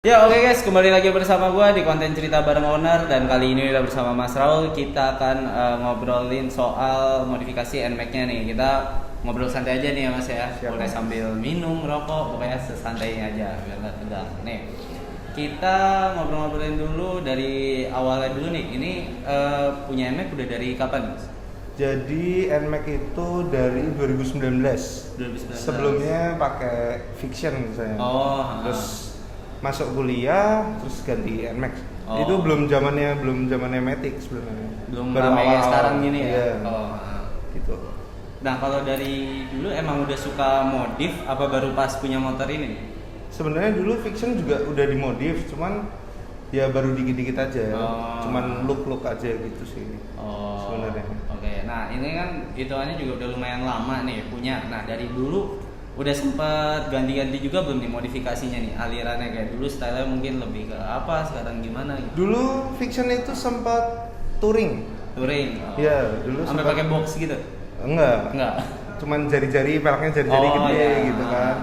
Ya oke guys, kembali lagi bersama gue di konten cerita bareng owner. Dan kali ini udah bersama Mas Raul. Kita akan ngobrolin soal modifikasi NMAX-nya nih. Kita ngobrol santai aja nih ya Mas ya. Siap, Boleh Mas. sambil minum, rokok, pokoknya sesantainya aja biar nggak tegang. Nih, kita ngobrol-ngobrolin dulu dari awalnya dulu nih. Ini punya NMAX udah dari kapan Mas? Jadi NMAX itu dari 2019. 2019. Sebelumnya pakai Fiction saya. Oh, Terus masuk kuliah, terus ganti NMAX. Oh. Itu belum zamannya Matic sebenarnya. belum Baru rame awal-awal. sekarang gini ya. Iya. Oh. Gitu. Nah kalau dari dulu emang udah suka modif apa baru pas punya motor ini? Sebenarnya dulu Fiction juga udah dimodif, cuman ya baru dikit-dikit aja. Oh. Cuman look aja gitu sih. Oh. Sebenarnya. Oke. Nah ini kan hitungannya juga udah lumayan lama nih punya. Nah dari dulu udah sempet ganti-ganti juga belum nih modifikasinya nih alirannya kayak dulu stylenya mungkin lebih ke apa sekarang gimana gitu? Dulu Fiction itu sempat touring. Touring. Oh. Iya, dulu Sampai sempat- pakai box gitu? Enggak. Enggak. Peleknya jari-jari Oh, gede iya. gitu kan.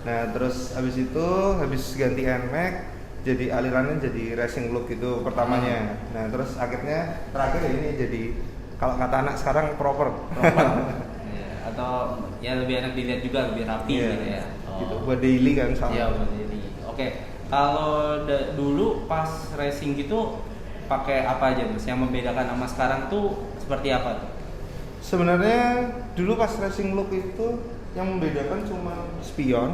Nah terus habis ganti NMAX, jadi alirannya jadi racing look itu pertamanya. Nah terus akhirnya terakhir ini jadi kalau kata anak sekarang proper. Proper. Iya. Atau ya lebih enak dilihat juga lebih rapi Iya, gitu ya. gitu. Buat daily kan sama. Iya buat diri. Oke, kalau dulu pas racing gitu pakai apa aja Mas? Yang membedakan sama sekarang tuh seperti apa tuh? Sebenarnya dulu pas racing look itu yang membedakan cuma spion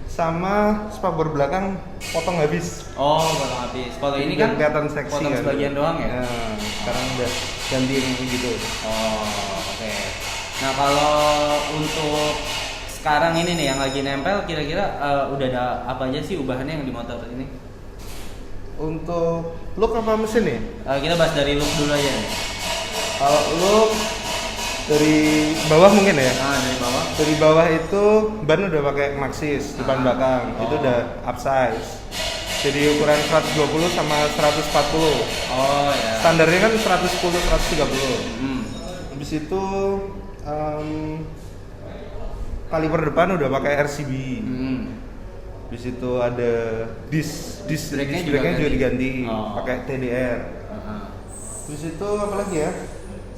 sama spakbor belakang potong habis. Oh, potong habis. Kalau ini Biar kan kelihatan seksi potong kan. sebagian doang ya? Nah, sekarang udah ganti yang gitu. Oh, oke. Nah, kalau untuk sekarang ini nih yang lagi nempel kira-kira udah ada apa aja sih ubahannya yang di motor ini? Untuk look apa mesin nih? Kita bahas dari look dulu aja nih. Kalau look dari bawah mungkin ya. Dari bawah. Dari bawah itu ban udah pakai Maxxis depan belakang. Oh. Itu udah upsize. Jadi ukuran 120 sama 140. Oh ya. Standarnya kan 110 130. Hmm. Habis itu kaliper depan udah pakai RCB. Hmm. Habis itu ada disc Brake-nya brake-nya juga juga diganti Oh. pakai TDR. Uh-huh. Habis itu apa lagi ya?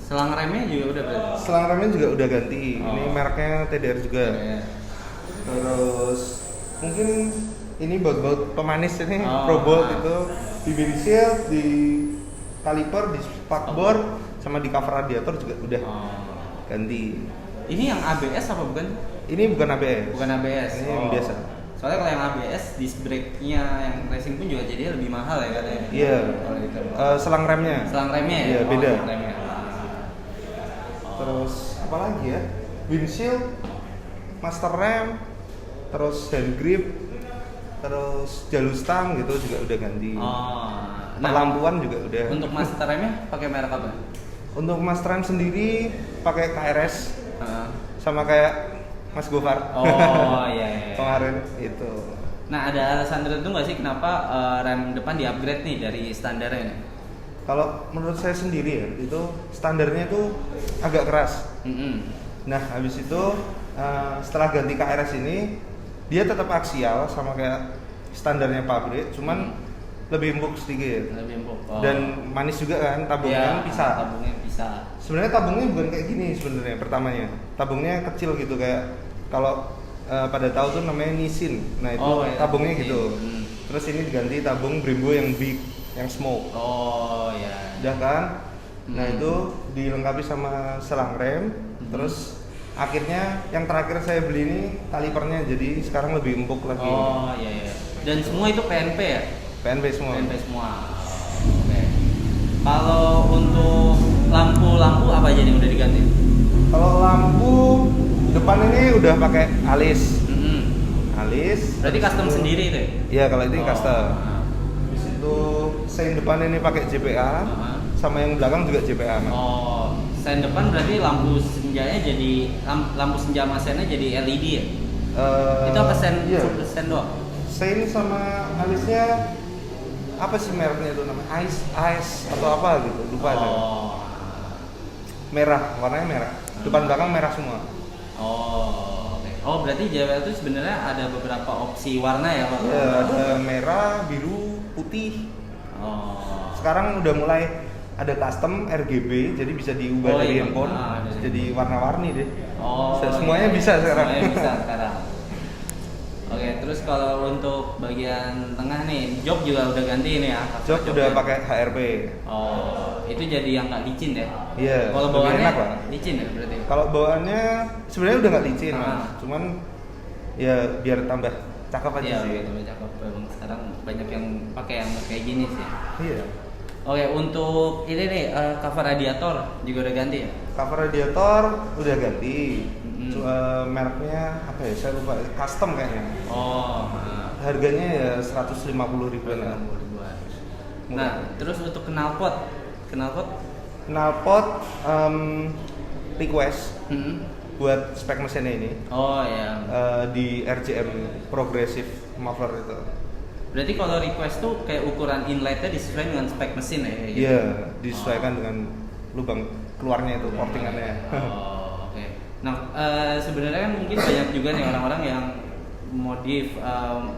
Selang remnya juga udah berarti. Selang remnya juga udah ganti. Oh. Ini mereknya TDR juga. Iya. Terus mungkin ini baut pemanis ini Oh, Pro Bolt nah. itu di body shield, di kaliper, di spakbor, sama di cover radiator juga udah Oh. ganti. Ini yang ABS apa bukan? Ini bukan ABS. Bukan ABS. Ini yang biasa. Soalnya kalau yang ABS disc brake-nya yang racing pun juga jadinya lebih mahal ya katanya. Iya. Kalau itu. Selang remnya. Selang remnya ya? Iya, beda. Selang remnya. Terus apa lagi ya? Windshield, master rem, terus hand grip, terus jalur stang gitu juga udah ganti. Oh. Perlampuan juga udah. Untuk master remnya pakai merek apa? Untuk master rem sendiri pakai KRS Heeh. sama kayak Mas Gofar. Oh iya. Kemarin itu. Nah ada alasan tertentu nggak sih kenapa rem depan di-upgrade nih dari standarnya nih? Kalau menurut saya sendiri ya, itu standarnya itu agak keras. Nah, habis itu setelah ganti KRS ini, dia tetap aksial sama kayak standarnya pabrik, cuman lebih empuk sedikit. Lebih empuk. Oh. Dan manis juga kan, tabungnya bisa. Tabungnya bisa. Sebenarnya tabungnya bukan kayak gini sebenarnya pertamanya. Tabungnya kecil gitu kayak kalau pada tahu tuh namanya Nissin. Nah, itu Oh, iya. tabungnya gitu. Hmm. Terus ini diganti tabung Brembo yang big, yang smoke. Oh ya. Udah kan? Nah Hmm. itu dilengkapi sama selang rem. Terus akhirnya yang terakhir saya beli ini kalipernya, jadi sekarang lebih empuk lagi. Oh iya. Dan semua itu PNP ya? PNP semua. PNP semua. Oke. Kalau untuk lampu apa aja nih udah diganti? Kalau lampu depan ini udah pakai alis. Alis. Berarti custom Habis itu- sendiri itu ya? Iya, kalau itu custom. Ah. Habis itu sein depan ini pakai JPA, Ah. sama yang belakang juga JPA. Oh, sen depan berarti lampu senjanya jadi lampu senja sama sennya jadi LED ya? Itu apa sen? Iya. Sen doang? Sein sama alisnya apa sih mereknya itu namanya? Ice atau apa gitu, lupa saya. Oh. Merah, warnanya merah. Depan belakang merah semua. Oh, oke. Oh, berarti JWL itu sebenarnya ada beberapa opsi warna ya, Pak? Ya, ada merah, biru, putih. Oh. Sekarang udah mulai ada custom RGB, jadi bisa diubah Oh, dari iya. handphone jadi warna-warni deh. Oh. Semuanya bisa sekarang. Semuanya bisa sekarang. Oke, terus kalau untuk bagian tengah nih, jok juga udah ganti nih ya? Jok udah pakai HRP. Oh, itu jadi yang nggak licin ya? Iya. Kalau lebih bawaannya enak lah. licin ya berarti? Kalau bawaannya sebenarnya udah nggak licin, Ah. Mas. Cuman ya biar tambah cakep aja Iya, sih. betul cakep. Emang sekarang banyak yang pakai yang kayak gini sih. Iya. Oke, untuk ini nih cover radiator juga udah ganti ya? Cover radiator udah ganti. Mm-mm. Mereknya apa ya? Saya lupa. Custom kayaknya. Oh, Harganya ya 150 ribuan lah. Nah, terus untuk knalpot Knalpot request hmm. buat spek mesinnya ini Oh ya. di RJM Progressive Muffler itu. Berarti kalau request tuh kayak ukuran inletnya disesuaikan dengan spek mesin ya? Kayak gitu? Iya, disesuaikan dengan lubang keluarnya itu, portingannya. Oh, oke. Nah, sebenarnya kan mungkin banyak juga nih orang-orang yang modif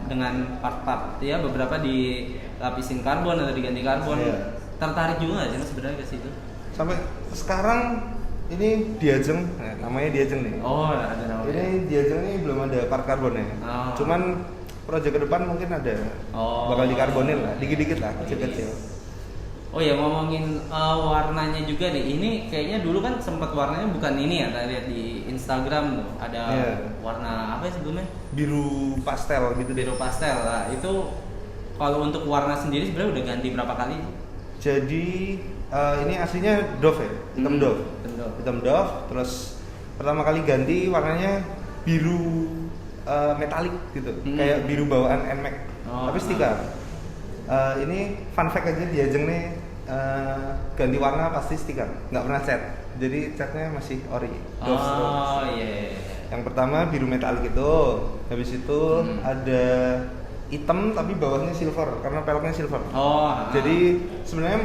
dengan part-part ya, beberapa dilapisin karbon atau diganti karbon. Iya. Tertarik juga nggak sih Mas, sebenarnya ke situ? Sampai sekarang ini Diajeng, namanya Diajeng nih. Oh, ada namanya. Ini Diajeng ini belum ada part karbonnya. Oh. Cuman proyek ke depan mungkin ada. Oh. Bakal dikarbonin lah, dikit-dikit lah, kecil-kecil. Oh ya, ngomongin warnanya juga nih. Ini kayaknya dulu kan sempat warnanya bukan ini ya, kita lihat di Instagram tuh. Ada Iya. warna apa ya sebelumnya? Biru pastel gitu deh. Biru pastel lah. Itu kalau untuk warna sendiri sebenarnya udah ganti berapa kali? Jadi ini aslinya Dove ya, hitam Hmm, Dove. hitam Dove. Hitam Dove, terus pertama kali ganti warnanya biru metalik gitu, kayak biru bawaan NMAX, Oh, tapi stiker. Ini fun fact aja, Diajeng nih ganti warna pasti stiker, nggak pernah cat. Jadi catnya masih ori. Dove Stroke. Oh iya. Yang pertama biru metalik itu, habis itu ada hitam tapi bawahnya silver karena peleknya silver. Oh. Jadi sebenarnya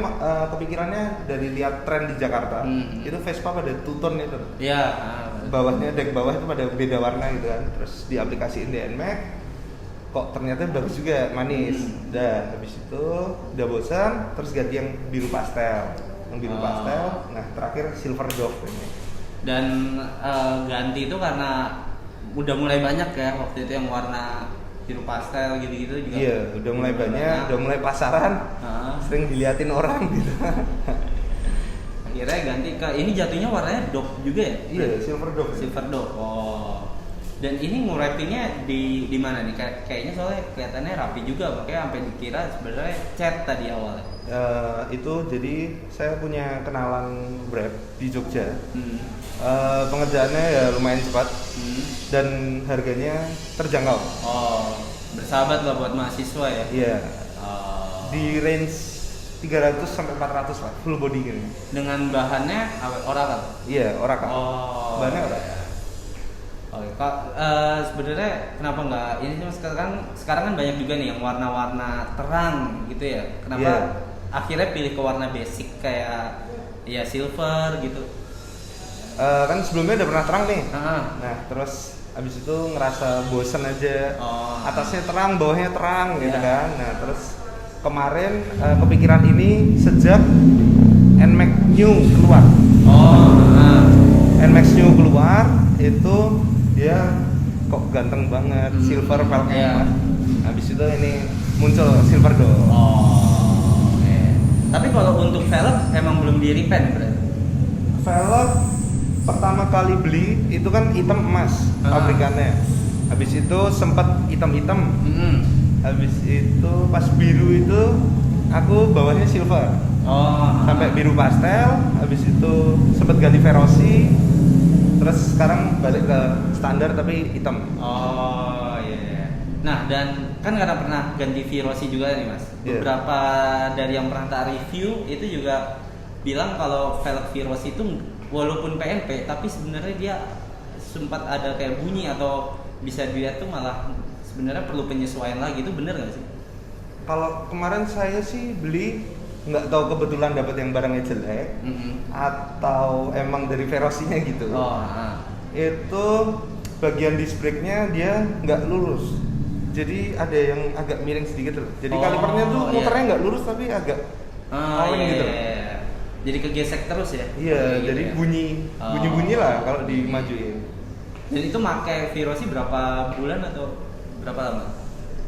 kepikirannya dari lihat tren di Jakarta, itu Vespa pada two tone itu. Iya. Bawahnya deck bawah itu pada beda warna gitu kan. Terus diaplikasiin di NMAX, kok ternyata bagus juga, manis. Dah habis itu udah bosan, terus ganti yang biru pastel. Yang biru pastel, nah terakhir silver Dove ini. Dan ganti itu karena udah mulai banyak ya waktu itu yang warna biru pastel gitu-gitu juga. Iya, udah mulai banyak, udah mulai pasaran, sering diliatin orang gitu. Akhirnya ganti ke ini, jatuhnya warnanya Dove juga ya? Iya, silver Dove. Silver Dove. Oh. Dan ini ngurepinnya di mana nih? Kayaknya soalnya kelihatannya rapi juga, makanya sampai dikira sebenarnya cat tadi awalnya. Itu jadi saya punya kenalan Grab di Jogja. Pengerjaannya ya lumayan cepat dan harganya terjangkau. Oh, bersahabat lah buat mahasiswa ya? Iya. Oh. Di range 300 sampai 400 lah, full body gini. Dengan bahannya Oracle? Iya, Oracle. Oh. Bahannya Oracle. Oke, Kak, sebenarnya kenapa nggak ini sih, sekarang kan banyak juga nih yang warna-warna terang gitu ya. Kenapa akhirnya pilih ke warna basic kayak ya silver gitu? Kan sebelumnya udah pernah terang nih. Nah, terus abis itu ngerasa bosen aja. Oh. Atasnya terang, bawahnya terang gitu kan. Nah, terus kemarin kepikiran ini sejak NMAX New keluar. NMAX New keluar itu dia kok ganteng banget, silver peleknya. Habis itu ini muncul silver Dove. Oh, oke. Tapi kalau untuk velg emang belum di repaint berarti? Velg pertama kali beli itu kan hitam emas pabrikannya. Habis itu sempat hitam-hitam. Habis itu pas biru itu aku bawahnya silver. Sampai biru pastel. Habis itu sempat ganti Verosi. Terus sekarang balik ke standar tapi hitam. Oh iya. Nah, dan kan karena pernah ganti Verosi juga nih Mas. Beberapa dari yang pernah tak review itu juga bilang kalau velg Verosi itu walaupun PNP tapi sebenarnya dia sempat ada kayak bunyi atau bisa dilihat tuh malah sebenarnya perlu penyesuaian lagi. Itu bener nggak sih? Kalau kemarin saya sih beli, nggak tahu kebetulan dapat yang barangnya jelek atau emang dari Verosinya gitu. Itu bagian disc brake-nya dia nggak lurus. Jadi ada yang agak miring sedikit loh. Jadi kalipernya tuh muternya nggak lurus tapi agak oleng gitu. Iya. Jadi kegesek terus ya? Iya, Gitu jadi ya? bunyi lah kalau dimajuin. Dan itu pakai Virosi berapa bulan atau berapa lama?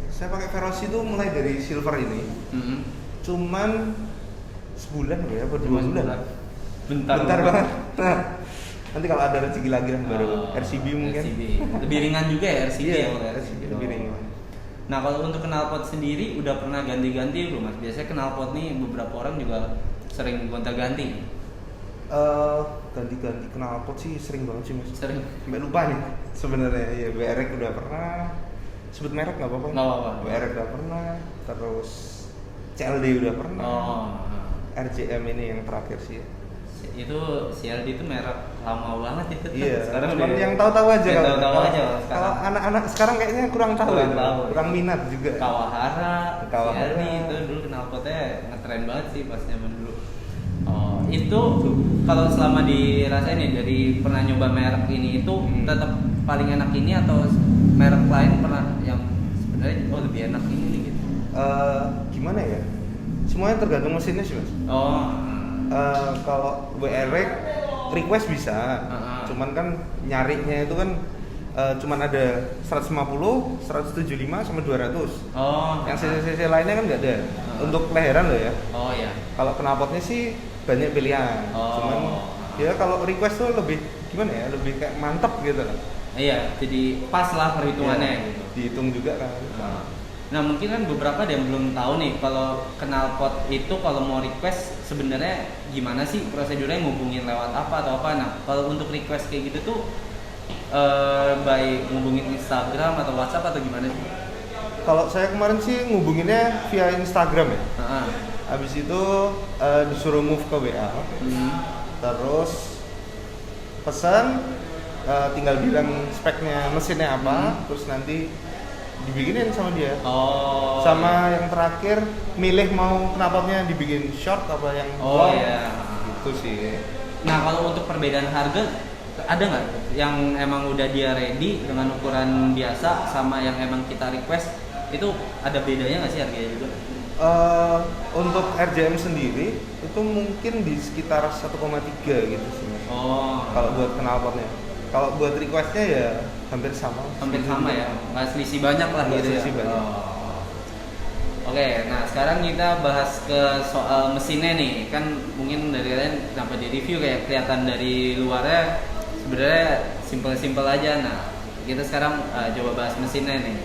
Saya pakai Veloci itu mulai dari silver ini. Cuman sebulan ya, apa 2 bulan? Bentar banget. Nah, nanti kalau ada rezeki lagi lah baru RCB mungkin. RCB. Lebih ringan juga ya RCB Iya, ya? RCB lebih ringan. Nah kalau untuk knalpot sendiri udah pernah ganti-ganti belum mas? Biasanya knalpot nih beberapa orang juga sering gonta-ganti. Ganti-ganti knalpot sih sering banget sih mas. Sering. Sampai lupa nih sebenarnya. Ya WRX udah pernah. Sebut merek nggak apa-apa? Nggak apa-apa. WRX udah pernah. Terus CLD udah pernah. RJM ini yang terakhir sih. Itu CLD itu merek lama banget itu. Iya. Sekarang cuman yang tahu-tahu aja. Yang tahu-tahu aja. Kalau anak-anak sekarang kayaknya kurang tahu. Kurang minat juga. Kawahara, CLD itu dulu knalpotnya ngetren banget sih pas zaman dulu. Itu kalau selama dirasain nih dari pernah nyoba merek ini itu tetap paling enak ini atau merek lain pernah yang sebenarnya lebih enak ini nih gitu. Gimana ya? Semuanya tergantung mesinnya sih mas. Kalau WRX request bisa, cuman kan nyarinya itu kan cuman ada 150, 175 sama 200. Yang CC lainnya kan nggak ada. Untuk leheran loh ya. Iya. Kalau knalpotnya sih banyak pilihan. Cuman ya kalau request tuh lebih gimana ya? Lebih kayak mantep gitu lah. Iya, jadi pas lah perhitungannya gitu. Dihitung juga kan. Nah mungkin kan beberapa ada yang belum tahu nih kalau knalpot itu kalau mau request sebenarnya gimana sih prosedurnya, ngubungin lewat apa atau apa. Nah kalau untuk request kayak gitu tuh baik ngubungin Instagram atau WhatsApp atau gimana sih? Kalau saya kemarin sih ngubunginnya via Instagram ya. Habis itu disuruh move ke WA. Terus pesan, tinggal bilang speknya mesinnya apa, terus nanti dibikinin sama dia. Sama yang terakhir milih mau knalpotnya dibikin short apa yang long. Gitu sih. Nah kalau untuk perbedaan harga ada nggak yang emang udah dia ready dengan ukuran biasa sama yang emang kita request, itu ada bedanya nggak sih harganya juga? Untuk RJM sendiri itu mungkin di sekitar 1,3 gitu sih mas. Kalau buat knalpotnya. Kalau buat requestnya ya hampir sama. Hampir sama ya, nggak selisih banyak lah gitu ya. Oke, nah sekarang kita bahas ke soal mesinnya nih. Kan mungkin dari kalian kenapa di review kayak kelihatan dari luarnya sebenarnya simple aja. Nah kita sekarang coba bahas mesinnya nih.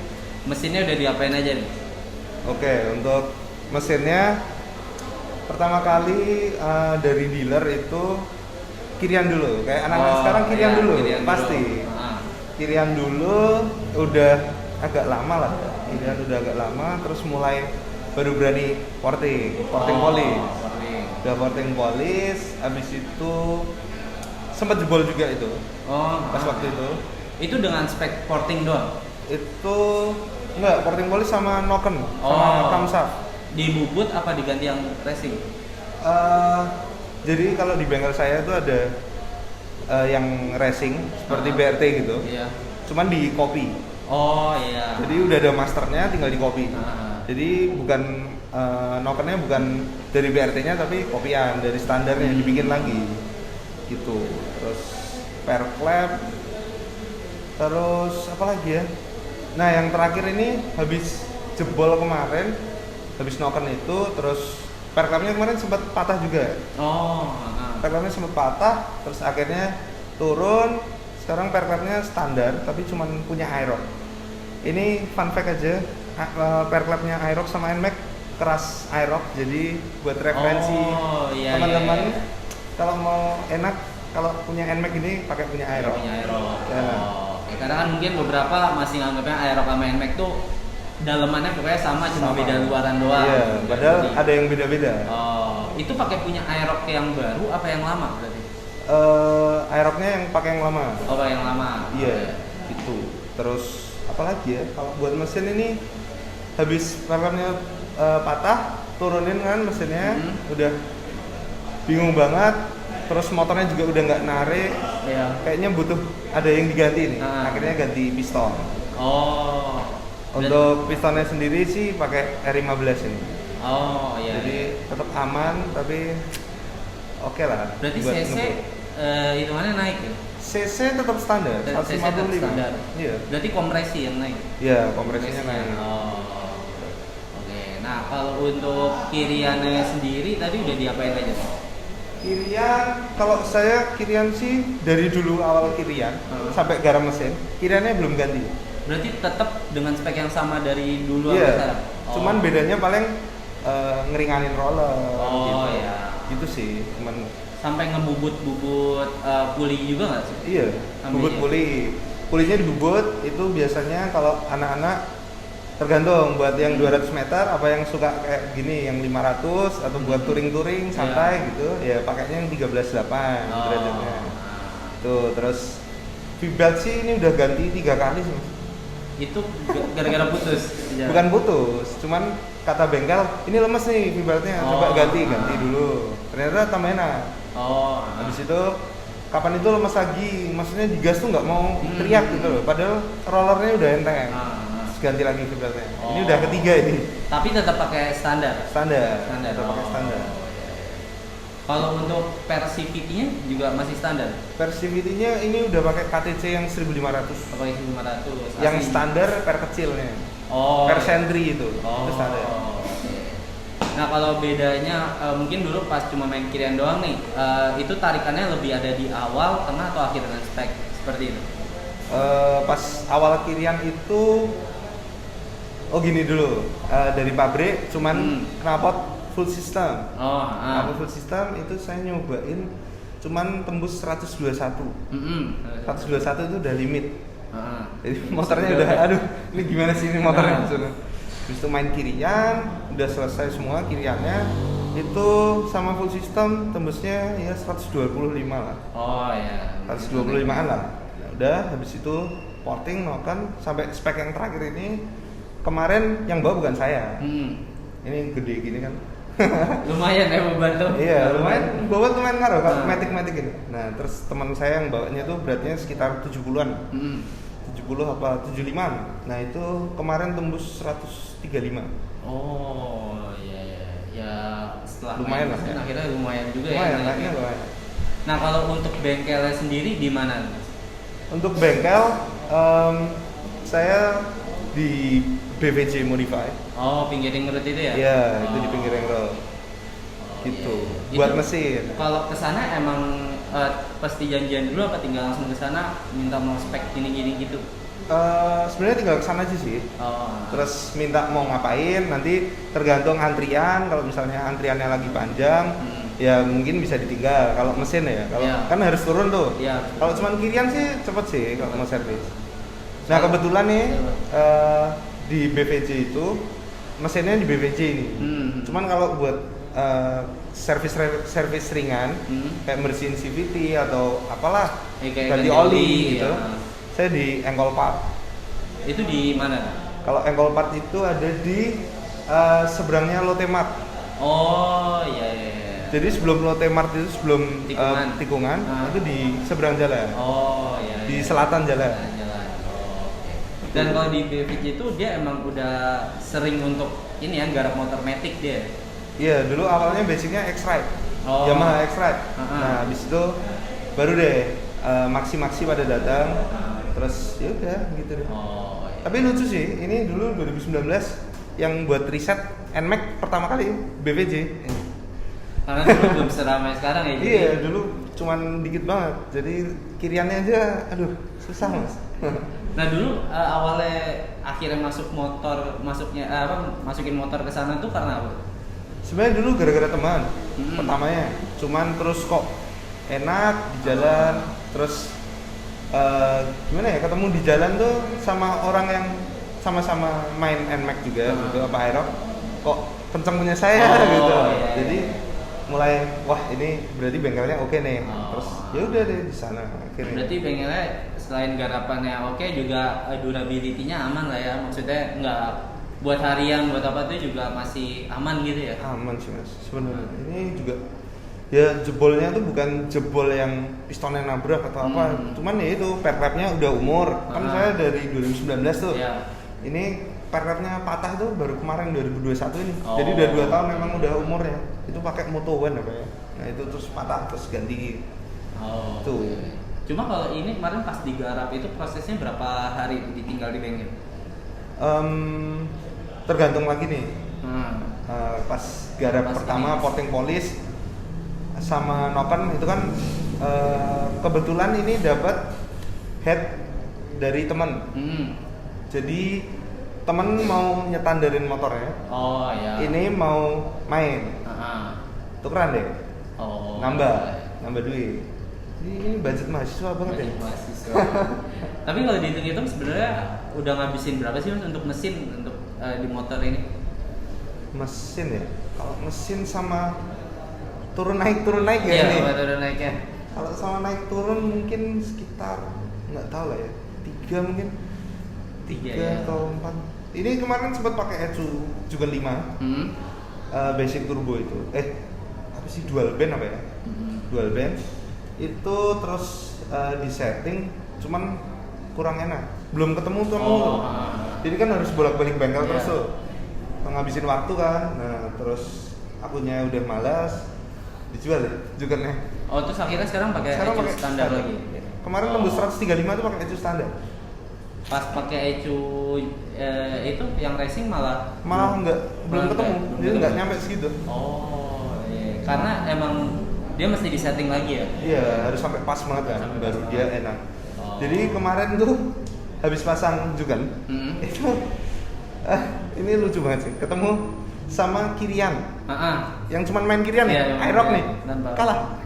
Mesinnya udah diapain aja nih? Oke, untuk mesinnya pertama kali dari dealer itu kirian dulu. Kayak anak-anak sekarang kirian dulu, pasti. Kirian dulu udah agak lama lah. Kirian udah agak lama, terus mulai baru berani porting polish. Udah porting polish, habis itu sempat jebol juga itu. Pas waktu itu. Itu dengan spek porting doang? Itu enggak, porting polish sama noken, sama camshaft. Di bubut apa diganti yang racing? Jadi kalau di bengkel saya itu ada yang racing seperti BRT gitu. Cuman di copy. Jadi udah ada masternya, tinggal di copy. Jadi bukan nokennya bukan dari BRT-nya tapi kopian dari standarnya dibikin lagi. Gitu. Terus pair flap. Terus apa lagi ya? Nah, yang terakhir ini habis jebol kemarin, habis noken itu, terus pair flapnya kemarin sempat patah juga. Pair flapnya sempat patah, terus akhirnya turun. Sekarang pair flapnya standar, tapi cuma punya Aerox. Ini fun fact aja, pair flapnya Aerox sama NMAX keras Aerox, jadi buat referensi teman-teman kalau mau enak, kalau punya NMAX ini pakai punya Aerox. Karena kan mungkin beberapa masih nganggapnya Aerox sama NMAX tuh dalemannya pokoknya sama, cuma beda luaran doang. Iya, padahal ada yang beda-beda. Itu pakai punya Aerox yang baru apa yang lama berarti? Aeroxnya yang pakai yang lama. Pakai yang lama. Iya, itu. Terus apalagi ya? Kalau buat mesin ini habis remnya patah, turunin kan mesinnya, udah bingung banget. Terus motornya juga udah nggak narik. Iya. kayaknya butuh ada yang diganti nih. Ah. Akhirnya ganti piston. Oh. Untuk pistonnya sendiri sih pakai R15 ini. Oh iya. Jadi tetap aman tapi oke lah. Berarti buat CC ngebut. hitungannya naik ya? CC tetap standar, CC tetap 155. standar. Iya. Berarti kompresi yang naik. Iya, kompresinya naik. Oh. Oke. Nah, kalau untuk kiriannya sendiri tadi udah diapain aja? Kirian, kalau saya kirian sih dari dulu awal kirian sampai garam mesin, kiriannya belum ganti. Berarti tetap dengan spek yang sama dari dulu sampai Iya. sekarang. Cuman bedanya paling ngeringanin roller. Oh, gitu. iya. Gitu sih, cuman Sampai ngebubut-bubut puli juga nggak sih? iya, Sampai bubut iya. puli. Pulinya dibubut itu biasanya kalau anak-anak tergantung buat yang 200 meter apa yang suka kayak gini yang 500 atau buat touring-touring santai gitu ya pakainya yang 13.8 derajatnya. Tuh, terus V-belt sih ini udah ganti 3 kali sih, Mas. Itu gara-gara putus. di jalan? Bukan putus, cuman kata bengkel ini lemes nih V-beltnya, coba ganti dulu. Ternyata tambah enak. Oh. Habis itu kapan itu lemes lagi, maksudnya digas tuh nggak mau teriak gitu loh, padahal rollernya udah enteng. Terus ganti lagi V-beltnya. Ini udah ketiga ini. Tapi tetap pakai standar. Standar. Standar. Tetap pakai standar. Kalau untuk Persivity-nya juga masih standar. Persivity-nya ini udah pakai KTC yang 1500. Pakai 1500. Yang asli. standar per kecilnya. Oh. Per sentry itu. Oh. Itu standar. Oke. Nah, kalau bedanya mungkin dulu pas cuma main kirian doang nih, itu tarikannya lebih ada di awal, tengah atau akhir dengan spek seperti itu. Pas awal kirian itu gini dulu. Dari pabrik cuman knalpot full system. Oh, Knalpot full system itu saya nyobain cuman tembus 121. 121 itu udah limit. Jadi motornya udah aduh, ini gimana sih ini motornya. Habis itu main kirian, udah selesai semua kiriannya. Itu sama full system tembusnya ya 125 lah. Oh ya. 125-an lah. Nah, udah habis itu porting noken sampai spek yang terakhir ini kemarin yang bawa bukan saya. Ini gede gini kan. Lumayan ya membantu. Iya, lumayan. Bawa lumayan ngaruh kalau matic ini. Nah, terus teman saya yang bawanya tuh beratnya sekitar 70-an. 70 apa 75. Nah, itu kemarin tembus 135. Oh, iya. Ya, setelah Lumayan main lah, kan ya. akhirnya lumayan juga Lumayan, ya. naiknya lumayan. Nah, kalau untuk bengkelnya sendiri di mana? Untuk bengkel saya di BVJ Modify. Oh, pinggir ring road itu ya? Iya, itu di pinggir ring road. Gitu. Iya. Buat Itu mesin. Kalau kesana emang pasti janjian dulu apa tinggal langsung kesana minta mau spek gini-gini gitu? Sebenarnya tinggal kesana aja sih. Oh. Terus minta mau ngapain, nanti tergantung antrian. Kalau misalnya antriannya lagi panjang, ya mungkin bisa ditinggal. Kalau mesin ya, kalau Iya. kan harus turun tuh. Iya. Kalau cuma kirian sih cepet sih kalau mau servis. Nah kebetulan nih di BVJ itu mesinnya di BVJ ini. Cuman kalau buat servis ringan, kayak bersihin CVT atau apalah, kayak ganti oli gitu. ya. Saya di Engkol Park. Itu di mana? Kalau Engkol Park itu ada di seberangnya Lotte Mart. Oh iya. Jadi sebelum Lotte Mart itu sebelum tikungan itu di seberang jalan. Oh iya. Di selatan jalan. Oh, oke. Dan kalau di BVJ itu dia emang udah sering untuk ini ya garap motor matic dia. Iya, dulu awalnya basicnya X-Ride. Oh. Yamaha X-Ride. Nah, habis itu baru deh maksi-maksi pada datang. Terus ya udah gitu deh. Oh, iya. Tapi lucu sih, ini dulu 2019 yang buat riset NMAX pertama kali BVJ. Karena dulu belum seramai sekarang ya. Jadi... Iya, dulu cuman dikit banget. Jadi kiriannya aja aduh, susah, Mas. Nah, dulu awalnya akhirnya masukin motor ke sana tuh karena apa? Sebenarnya dulu gara-gara teman. Pertamanya, cuman terus kok enak di jalan, terus gimana ya, ketemu di jalan tuh sama orang yang sama-sama main NMAX juga gitu, apa Aerox, kok kenceng punya saya gitu. Iya. Jadi mulai wah ini berarti bengkelnya oke nih. Terus ya udah deh di sana akhirnya. Berarti bengkelnya selain garapannya oke juga durability-nya aman lah ya. Maksudnya nggak buat harian buat apa tuh juga masih aman gitu ya. Aman sih Mas sebenarnya. Ini juga Ya jebolnya tuh bukan jebol yang pistonnya nabrak atau apa, cuman ya itu perklepnya udah umur. Kan saya dari 2019 tuh. Iya. Ini perklepnya patah tuh baru kemarin 2021 ini. Oh. Jadi udah 2 tahun memang udah umurnya. Itu pakai Moto One apa ya. Nah, itu terus patah terus ganti. Oh. Tuh. Oke. Cuma kalau ini kemarin pas digarap itu prosesnya berapa hari ditinggal di bengkel? Tergantung lagi nih. Pas garap Pas pertama ini. porting polish sama noken itu kan kebetulan ini dapat head dari teman. Jadi teman mau nyetandarin motornya. Oh ya. Ini mau main. Tukeran deh. Oh. Nambah duit. Ini budget mahasiswa banget ya. Budget mahasiswa. Tapi kalau dihitung-hitung sebenarnya udah ngabisin berapa sih Mas untuk mesin untuk di motor ini? Mesin ya. Kalau mesin sama turun naik ya Iya, ini. turun naiknya. Kalau sama naik turun mungkin sekitar nggak tahu lah ya. 3 mungkin. 3 3 ya. atau 4. Ini kemarin sempat pakai Ecu juga 5. Basic turbo itu. Apa sih dual band apa ya? Dual band. Itu terus disetting cuman kurang enak. Belum ketemu tuh. Jadi kan harus bolak-balik bengkel terus tuh. Ngabisin waktu kan. Nah, terus akunya udah malas dijual ya jukernya. Oh, terus akhirnya sekarang pakai Ecu standar lagi. Kemarin nembus 135 tuh pakai Ecu standar. Pas pakai Ecu itu yang racing malah belum ketemu. Jadi nggak nyampe segitu. Oh, iya. Karena emang dia mesti disetting lagi ya? Iya, harus sampai pas banget kan, Sampai baru pas dia banget. enak. Oh. Jadi kemarin tuh habis pasang juga, itu ini lucu banget sih, ketemu sama Kirian, yang cuman main Kirian Iya, ya, Aerox nih, Nambah. kalah.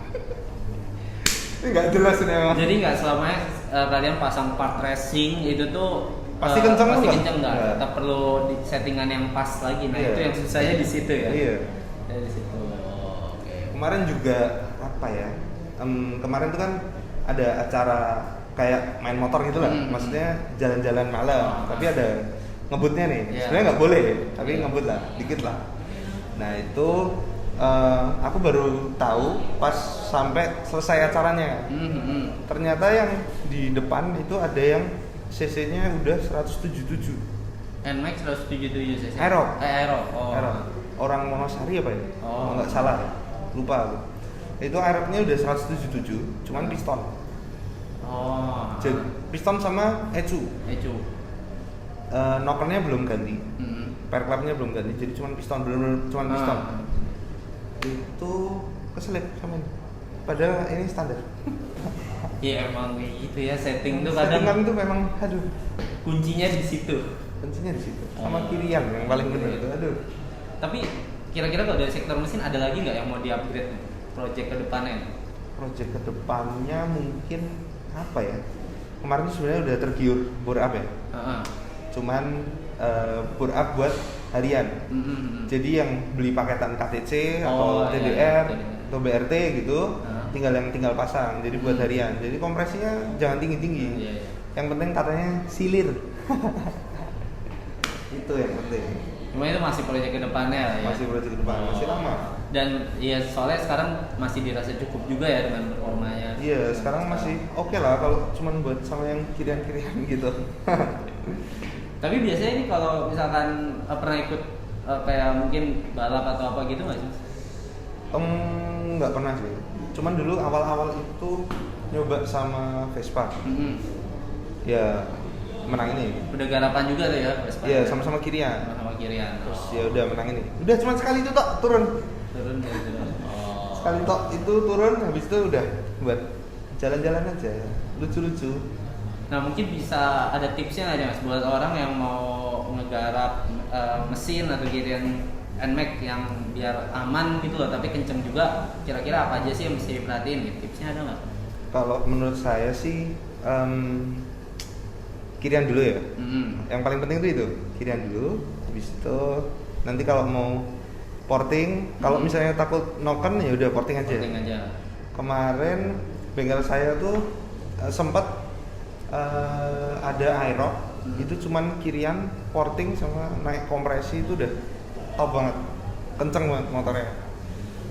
Ini nggak jelas ini emang. Jadi nggak selamanya kalian pasang part racing itu tuh Pasti kenceng pasti nggak? kenceng nggak? Nggak. Tetap perlu di settingan yang pas lagi. Nah Iya. itu yang susahnya di situ ya. Iya. Dari situ. Oh, oke. Kemarin juga apa ya? Kemarin tuh kan ada acara kayak main motor gitu lah, maksudnya jalan-jalan malam, tapi ada ngebutnya nih. Iya. Sebenarnya nggak boleh, tapi Iya. ngebut lah, dikit lah. Nah itu aku baru tahu pas sampai selesai acaranya. Ternyata yang di depan itu ada yang cc-nya udah 177. NMAX 177 cc. Aerox. Aerox. Oh. Aerox. Orang Wonosari apa ya? Oh. Kalau nggak salah, lupa aku. Itu Aerox-nya udah 177, cuman piston. Oh. Jadi piston sama Ecu. Ecu. Nokennya belum ganti, perklepnya belum ganti, jadi cuman piston, bener-bener cuman piston. Itu keselip sama ini. Padahal ini standar. Iya emang kayak gitu ya, setting tuh kadang Settingan itu memang, aduh, kuncinya di situ. kuncinya di situ. Sama Kirian yang paling bener itu, aduh. Tapi kira-kira kalau dari sektor mesin ada lagi nggak yang mau di-upgrade nih, project ke depannya? Project kedepannya mungkin apa ya? Kemarin tuh sebenarnya udah tergiur bore up ya. Cuman bore up buat harian. Jadi yang beli paketan KTC atau TDR atau BRT gitu, tinggal pasang. Jadi buat harian. Jadi kompresinya jangan tinggi-tinggi. Yang penting katanya silir. Itu yang penting. Cuma itu masih proyek ke depannya lah ya. Masih project ke depan, masih lama. Dan ya soalnya sekarang masih dirasa cukup juga ya dengan performanya. Iya, sekarang masih oke lah kalau cuman buat sama yang kirian-kirian gitu. Tapi biasanya ini kalau misalkan pernah ikut kayak mungkin balap atau apa gitu nggak sih? Nggak pernah sih. Cuman dulu awal-awal itu nyoba sama Vespa. Ya menang ini. Udah garapan juga tuh ya Vespa? Iya, sama-sama Kirian. Sama Kirian. Terus ya udah menang ini. Udah cuma sekali itu tok turun. Turun gitu. Oh. Sekali tok itu turun, habis itu udah buat jalan-jalan aja. Lucu-lucu. Nah mungkin bisa ada tipsnya aja mas buat orang yang mau ngegarap mesin atau Kirian NMAX yang biar aman gitu loh tapi kenceng juga, kira-kira apa aja sih yang mesti diperhatiin gitu, tipsnya ada nggak? Kalau menurut saya sih Kirian dulu ya. Yang paling penting itu Kirian dulu. Habis itu nanti kalau mau porting, kalau misalnya takut noken ya udah porting aja. Porting aja. Kemarin bengkel saya tuh sempat ada Aerox, itu cuman Kirian porting sama naik kompresi itu udah top banget, kenceng banget motornya.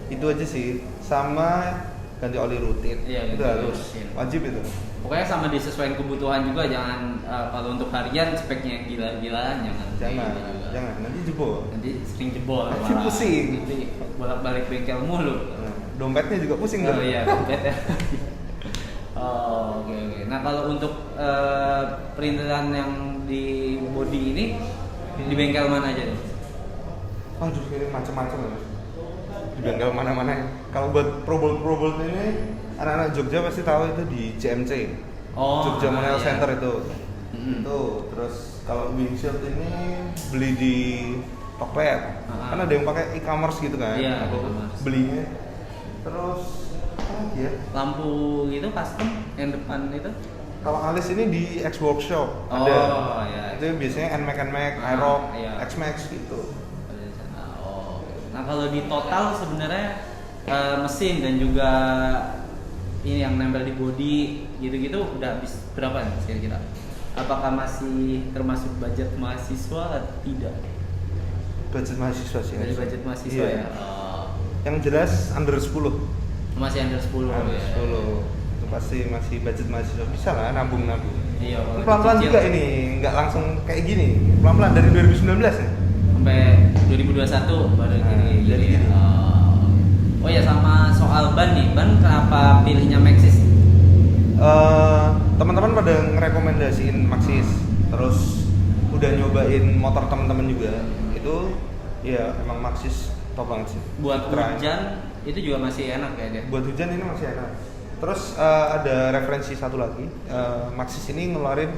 Itu aja sih, sama ganti oli rutin. Iya, itu ganti oli harus rutin. wajib itu. Pokoknya sama disesuaikan kebutuhan juga, jangan kalau untuk harian speknya yang gila-gilaan jangan. Jangan, Gitu juga. jangan nanti jebol. Nanti sering jebol. Nanti malah. pusing. Nanti bolak-balik bengkel mulu. Nah, dompetnya juga pusing Oh tuh. iya, dompetnya. Oh, oke. Nah, kalau untuk perintilan yang di body ini di bengkel mana aja nih? Aduh, ini macam-macam ya. Di bengkel mana-mana. Kalau buat pro-bolt ini anak-anak Jogja pasti tahu itu di JMC. Oh, Jogja Manual iya. Center itu. Mm-hmm. Itu terus kalau windshield ini beli di Tokped. Kan ada yang pakai e-commerce gitu kan. Iya, Aku e-commerce. belinya. Terus apa lagi ya? Lampu gitu custom yang depan itu? Kalau alis ini di X Workshop Oh, ada. iya. Itu biasanya NMAX, Ah, iRock, iya. X-Max gitu. Ada di sana. Oh. Nah, kalau di total sebenarnya mesin dan juga ini yang nempel di body gitu-gitu udah habis berapa nih kira-kira? Apakah masih termasuk budget mahasiswa atau tidak? Budget mahasiswa sih. Dari budget mahasiswa Iya. ya. Oh. Yang jelas under 10. Masih under 10 Under ya. 10. Itu pasti masih budget mahasiswa, bisa lah nabung-nabung. Iya, kalau Pelan-pelan dicicil juga ini, nggak langsung kayak gini. Pelan-pelan dari 2019 ya. sampai 2021 baru Nah, gini jadi ya. gini. Oh ya, sama soal ban nih. Ban kenapa pilihnya Maxxis? Teman-teman pada ngerekomendasiin Maxxis, terus udah nyobain motor teman-teman juga. Itu ya emang Maxxis top banget sih. Buat Try. hujan itu juga masih enak ya dia. Buat hujan ini masih enak. Terus ada referensi satu lagi, Maxxis ini ngeluarin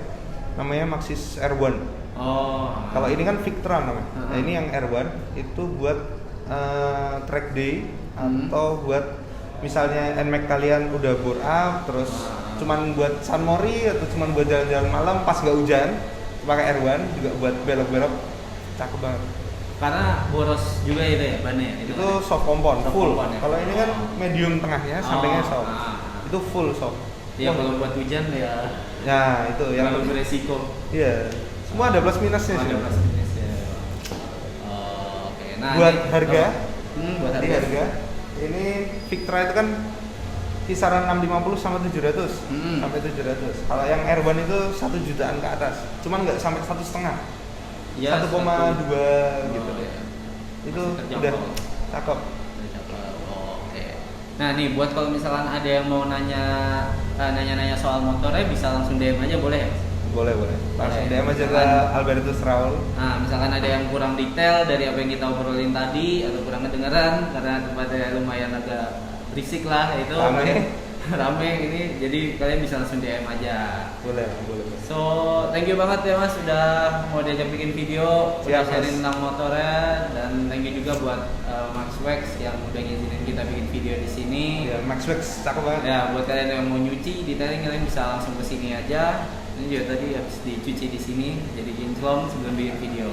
namanya Maxxis R1. Oh. Kalau ini kan Victran namanya. Nah, ini yang R1 itu buat track day atau buat misalnya NMAX kalian udah bore up, terus cuman buat San Mori atau cuman buat jalan-jalan malam pas nggak hujan, pakai R1 juga buat belok-belok, cakep banget. Karena boros juga itu ya bannya. Itu soft compound, Soft full. compound ya? Kalau ini kan medium tengahnya, sampingnya soft. Itu full soft. Ya kalau buat hujan ya Ya itu yang terlalu beresiko. Iya. Semua ada plus minusnya sih. Ada plus minus ya. Oh, oke. Nah, Buat ini- harga? buat Tadi harga. Ini Victra itu kan kisaran 650 sama 700 sampai 700. Kalau yang R1 itu 1 jutaan ke atas. Cuman nggak sampai 1,5. Ya, 1,2 gitu. ya. Itu Terjangkau. udah cakep. Oh, oke. Nah nih buat kalau misalkan ada yang mau nanya-nanya soal motornya bisa langsung DM aja boleh ya? Boleh. Langsung Boleh. DM aja ke Misalkan- Albertus Raul. Nah misalkan ada yang kurang detail dari apa yang kita obrolin tadi atau kurang kedengeran karena tempatnya lumayan agak berisik lah itu rame ini, jadi kalian bisa langsung DM aja. Boleh. So, thank you banget ya Mas sudah mau diajak bikin video, udah Siap, sharing Mas. tentang motornya, dan thank you juga buat Max Wax yang udah ngizinin kita bikin video di sini. Ya, Max Wax cakep banget. Ya, buat kalian yang mau nyuci detailing kalian bisa langsung ke sini aja. Ini juga tadi habis dicuci di sini, jadi kinclong sebelum bikin video.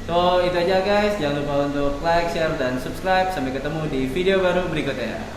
So, itu aja guys. Jangan lupa untuk like, share, dan subscribe. Sampai ketemu di video baru berikutnya.